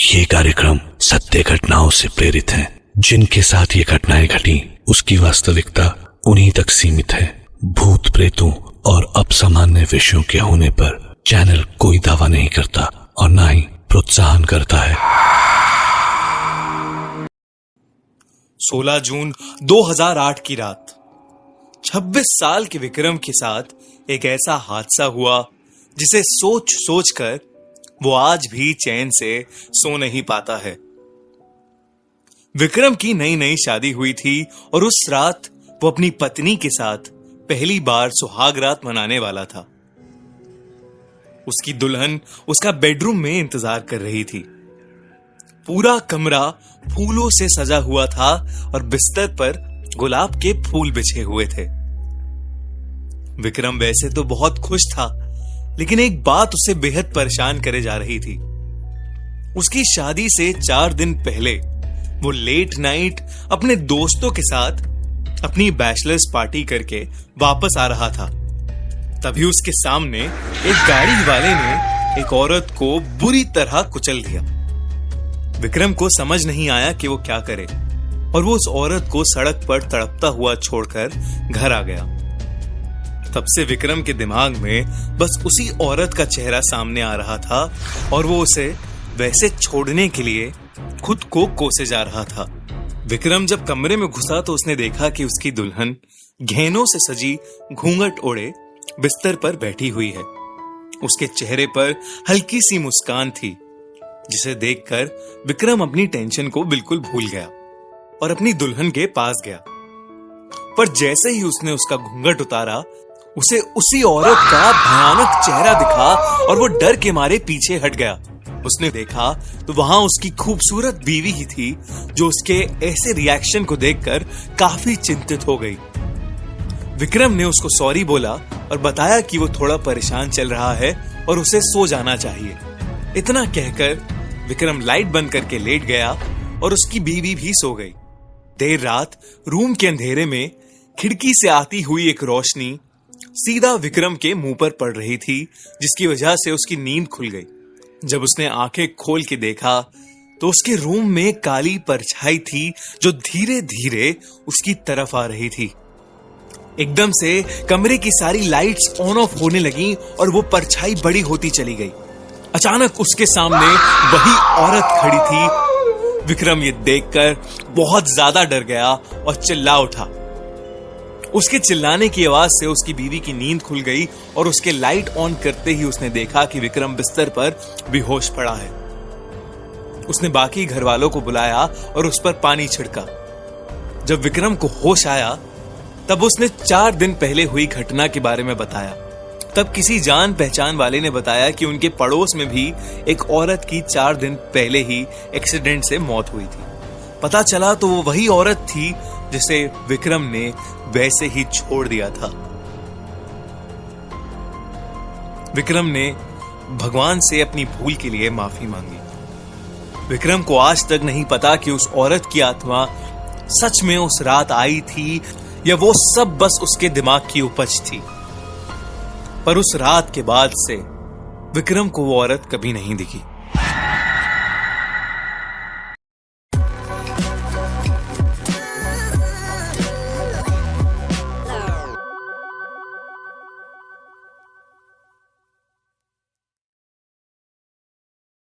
ये कार्यक्रम सत्य घटनाओं से प्रेरित है। जिनके साथ ये घटनाएं घटी उसकी वास्तविकता उन्हीं तक सीमित है। भूत प्रेतों और असामान्य विषयों के होने पर चैनल कोई दावा नहीं करता और ना ही प्रोत्साहन करता है। 16 जून 2008 की रात 26 साल के विक्रम के साथ एक ऐसा हादसा हुआ जिसे सोच सोच कर वो आज भी चैन से सो नहीं पाता है। विक्रम की नई नई शादी हुई थी और उस रात वो अपनी पत्नी के साथ पहली बार सुहाग रात मनाने वाला था। उसकी दुल्हन उसका बेडरूम में इंतजार कर रही थी। पूरा कमरा फूलों से सजा हुआ था और बिस्तर पर गुलाब के फूल बिछे हुए थे। विक्रम वैसे तो बहुत खुश था, लेकिन एक बात उसे बेहद परेशान करे जा रही थी। उसकी शादी से 4 दिन पहले वो लेट नाइट अपने दोस्तों के साथ अपनी बैचलर्स पार्टी करके वापस आ रहा था। तभी उसके सामने एक गाड़ी वाले ने एक औरत को बुरी तरह कुचल दिया। विक्रम को समझ नहीं आया कि वो क्या करे और वो उस औरत को सड़क पर तड़पता हुआ छोड़कर घर आ गया। तब से विक्रम के दिमाग में बस उसी औरत का चेहरा सामने आ रहा था और वो उसे वैसे छोड़ने के लिए खुद को कोसे जा रहा था। विक्रम जब कमरे में घुसा तो उसने देखा कि उसकी दुल्हन गहनों से सजी घूंघट ओढ़े बिस्तर पर बैठी हुई है। उसके चेहरे पर हल्की सी मुस्कान थी, जिसे देखकर विक्रम अपनी टेंशन को बिल्कुल भूल गया और अपनी दुल्हन के पास गया। पर जैसे ही उसने उसका घूंघट उतारा, उसे उसी औरत का भयानक चेहरा दिखा और वो डर के मारे पीछे हट गया। उसने देखा तो वहां उसकी खूबसूरत बीवी ही थी, जो उसके ऐसे रिएक्शन को देखकर काफी चिंतित हो गई। विक्रम ने उसको सॉरी बोला और बताया कि वो थोड़ा परेशान चल रहा है और उसे सो जाना चाहिए। इतना कहकर विक्रम लाइट बंद करके लेट गया और उसकी बीवी भी सो गई। देर रात रूम के अंधेरे में खिड़की से आती हुई एक रोशनी सीधा विक्रम के मुंह पर पड़ रही थी, जिसकी वजह से उसकी नींद खुल गई। जब उसने आंखें खोल के देखा तो उसके रूम में काली परछाई थी, जो धीरे धीरे उसकी तरफ आ रही थी। एकदम से कमरे की सारी लाइट्स ऑन ऑफ होने लगी और वो परछाई बड़ी होती चली गई। अचानक उसके सामने वही औरत खड़ी थी। विक्रम ये देखकर बहुत ज्यादा डर गया और चिल्ला उठा। उसके चिल्लाने की आवाज से उसकी बीवी की नींद खुल गई और उसके लाइट ऑन करते ही उसने देखा कि विक्रम बिस्तर पर बेहोश पड़ा है। उसने बाकी घर वालों को बुलाया और उस पर पानी छिड़का। जब विक्रम को होश आया तब उसने 4 दिन पहले हुई घटना के बारे में बताया। तब किसी जान पहचान वाले ने बताया कि उनके पड़ोस में भी एक औरत की 4 दिन पहले ही एक्सीडेंट से मौत हुई थी। पता चला तो वो वही औरत थी जिसे विक्रम ने वैसे ही छोड़ दिया था। विक्रम ने भगवान से अपनी भूल के लिए माफी मांगी। विक्रम को आज तक नहीं पता कि उस औरत की आत्मा सच में उस रात आई थी या वो सब बस उसके दिमाग की उपज थी। पर उस रात के बाद से विक्रम को वो औरत कभी नहीं दिखी।